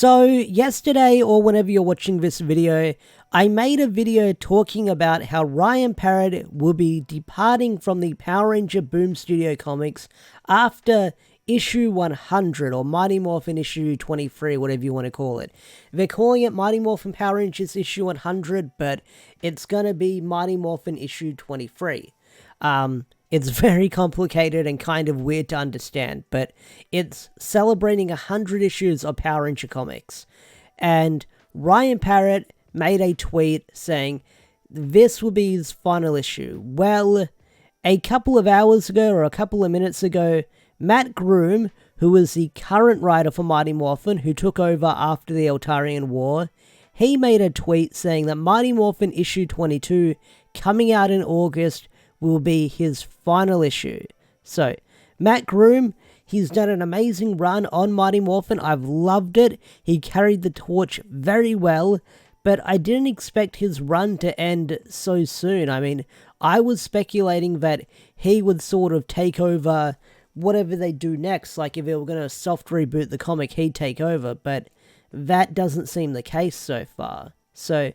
So yesterday, or whenever you're watching this video, I made a video talking about how Ryan Parrott will be departing from the Power Ranger Boom Studio comics after issue 100, or Mighty Morphin issue 23, whatever you want to call it. They're calling it Mighty Morphin Power Rangers issue 100, but it's gonna be Mighty Morphin issue 23. It's very complicated and kind of weird to understand, but it's celebrating 100 issues of Power Ranger comics. And Ryan Parrott made a tweet saying this will be his final issue. Well, a couple of hours ago, or a couple of minutes ago, Matt Groom, who is the current writer for Mighty Morphin, who took over after the Eltarian War, he made a tweet saying that Mighty Morphin issue 22, coming out in August, will be his final issue. So, Matt Groom, he's done an amazing run on Mighty Morphin. I've loved it. He carried the torch very well, but I didn't expect his run to end so soon. I mean, I was speculating that he would sort of take over whatever they do next, like if they were going to soft reboot the comic, he'd take over, but that doesn't seem the case so far. So,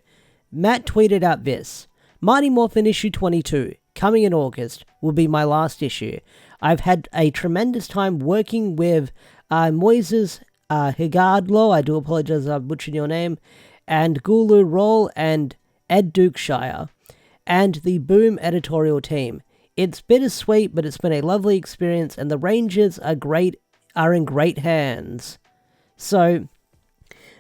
Matt tweeted out this: Mighty Morphin issue 22, coming in August, will be my last issue. I've had a tremendous time working with Moises Higadlo, I do apologize I butchered your name, and Gulu Roll and Ed Dukeshire, and the Boom editorial team. It's bittersweet, but it's been a lovely experience, and the Rangers are in great hands. So,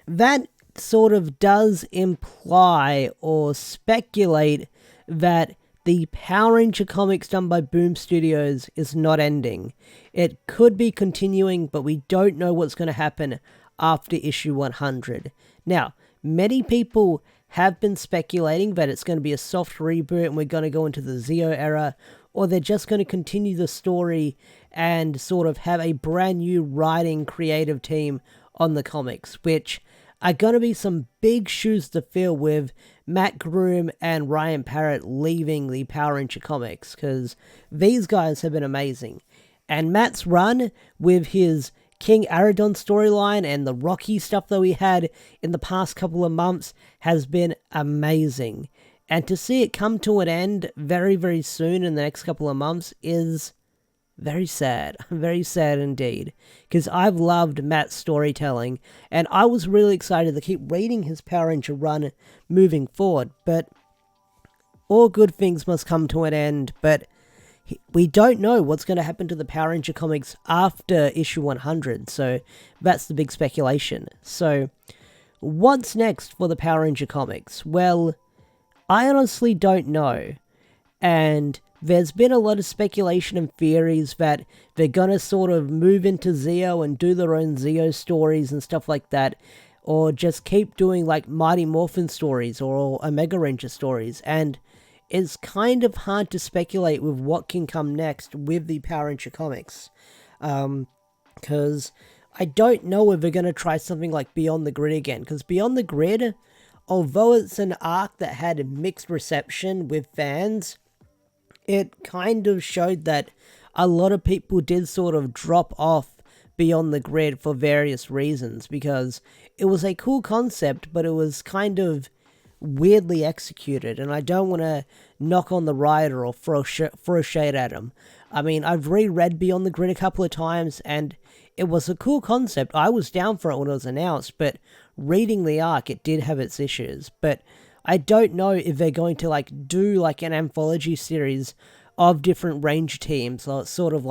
that sort of does imply or speculate that the Power Ranger comics done by Boom Studios is not ending. It could be continuing, but we don't know what's going to happen after issue 100. Now, many people have been speculating that it's going to be a soft reboot and we're going to go into the Zeo era, or they're just going to continue the story and sort of have a brand new writing creative team on the comics, which are going to be some big shoes to fill with Matt Groom and Ryan Parrott leaving the Power Ranger comics, because these guys have been amazing. And Matt's run with his King Aradon storyline and the Rocky stuff that we had in the past couple of months has been amazing. And to see it come to an end very, very soon in the next couple of months is very sad. Very sad indeed. Because I've loved Matt's storytelling, and I was really excited to keep reading his Power Ranger run moving forward. But all good things must come to an end. But we don't know what's going to happen to the Power Ranger comics after issue 100. So that's the big speculation. So what's next for the Power Ranger comics? Well, I honestly don't know. And there's been a lot of speculation and theories that they're gonna sort of move into Zeo and do their own Zeo stories and stuff like that, or just keep doing like Mighty Morphin stories or Omega Ranger stories, and it's kind of hard to speculate with what can come next with the Power Ranger comics, because I don't know if they're gonna try something like Beyond the Grid again, because Beyond the Grid, although it's an arc that had mixed reception with fans, it kind of showed that a lot of people did sort of drop off Beyond the Grid for various reasons, because it was a cool concept, but it was kind of weirdly executed, and I don't want to knock on the writer or throw shade at him. I mean, I've reread Beyond the Grid a couple of times, and it was a cool concept. I was down for it when it was announced, but reading the arc, it did have its issues. But I don't know if they're going to do an anthology series of different Ranger teams, or sort of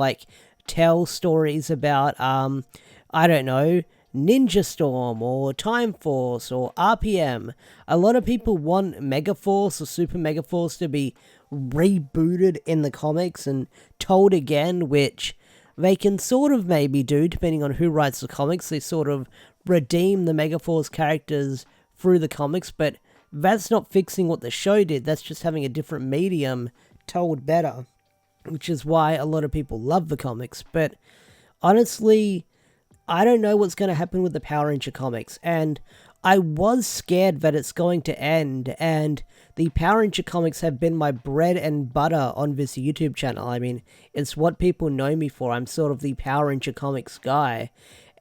tell stories about, I don't know, Ninja Storm or Time Force or RPM. A lot of people want Megaforce or Super Megaforce to be rebooted in the comics and told again, which they can sort of maybe do depending on who writes the comics. They sort of redeem the Megaforce characters through the comics, but that's not fixing what the show did. That's just having a different medium told better, which is why a lot of people love the comics. But honestly, I don't know what's going to happen with the Power Ranger comics, and I was scared that it's going to end, and the Power Ranger comics have been my bread and butter on this YouTube channel. I mean, it's what people know me for. I'm sort of the Power Ranger comics guy,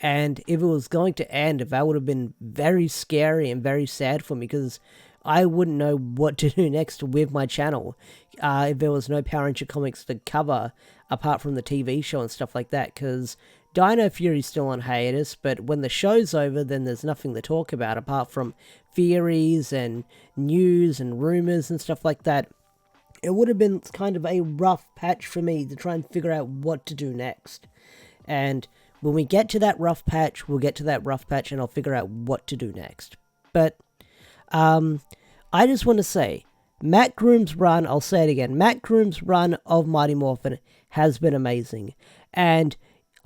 And if it was going to end, that would have been very scary and very sad for me, because I wouldn't know what to do next with my channel if there was no Power Ranger comics to cover apart from the TV show and stuff like that, because Dino Fury's still on hiatus, but when the show's over, then there's nothing to talk about apart from theories and news and rumors and stuff like that. It would have been kind of a rough patch for me to try and figure out what to do next. And when we get to that rough patch, we'll get to that rough patch and I'll figure out what to do next. But I just want to say, Matt Groom's run, I'll say it again, Matt Groom's run of Mighty Morphin has been amazing. And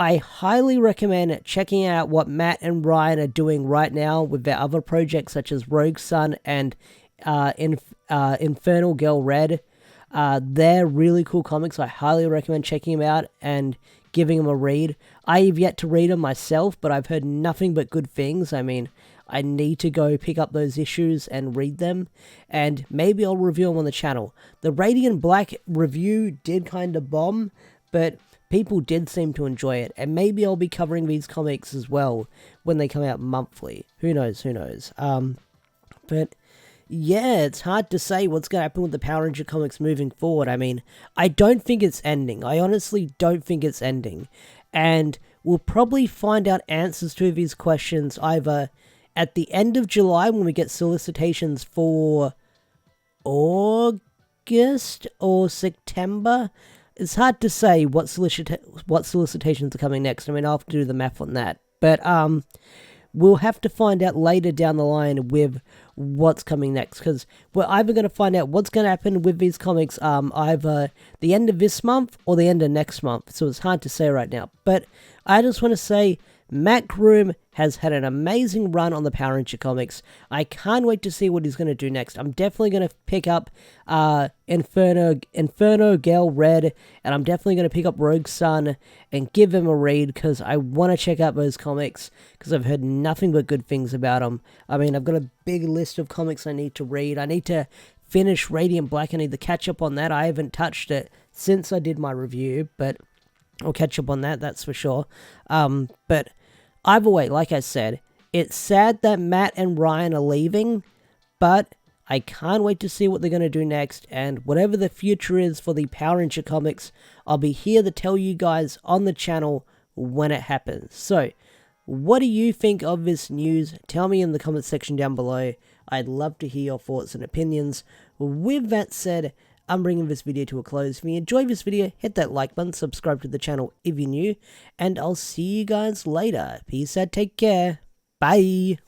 I highly recommend checking out what Matt and Ryan are doing right now with their other projects such as Rogue Sun and Infernal Girl Red. They're really cool comics. I highly recommend checking them out and giving them a read. I have yet to read them myself, but I've heard nothing but good things. I mean, I need to go pick up those issues and read them, and maybe I'll review them on the channel. The Radiant Black review did kind of bomb, but people did seem to enjoy it, and maybe I'll be covering these comics as well when they come out monthly. Who knows, who knows. But yeah, it's hard to say what's going to happen with the Power Ranger comics moving forward. I mean, I don't think it's ending. I honestly don't think it's ending. And we'll probably find out answers to these questions either at the end of July when we get solicitations for August or September. It's hard to say what solicitations are coming next. I mean, I'll have to do the math on that. But we'll have to find out later down the line with what's coming next, because we're either going to find out what's going to happen with these comics either the end of this month or the end of next month, so it's hard to say right now. But I just want to say Matt Groom has had an amazing run on the Power Ranger comics. I can't wait to see what he's going to do next. I'm definitely going to pick up Inferno Gale Red, and I'm definitely going to pick up Rogue Sun and give them a read, because I want to check out those comics, because I've heard nothing but good things about them. I mean, I've got a big list of comics I need to read. I need to finish Radiant Black. I need to catch up on that. I haven't touched it since I did my review, but I'll catch up on that, that's for sure. But either way, like I said, it's sad that Matt and Ryan are leaving, but I can't wait to see what they're going to do next, and whatever the future is for the Power Ranger comics, I'll be here to tell you guys on the channel when it happens. So, what do you think of this news? Tell me in the comment section down below. I'd love to hear your thoughts and opinions. With that said, I'm bringing this video to a close. If you enjoyed this video, hit that like button, subscribe to the channel if you're new, and I'll see you guys later. Peace out, take care, bye!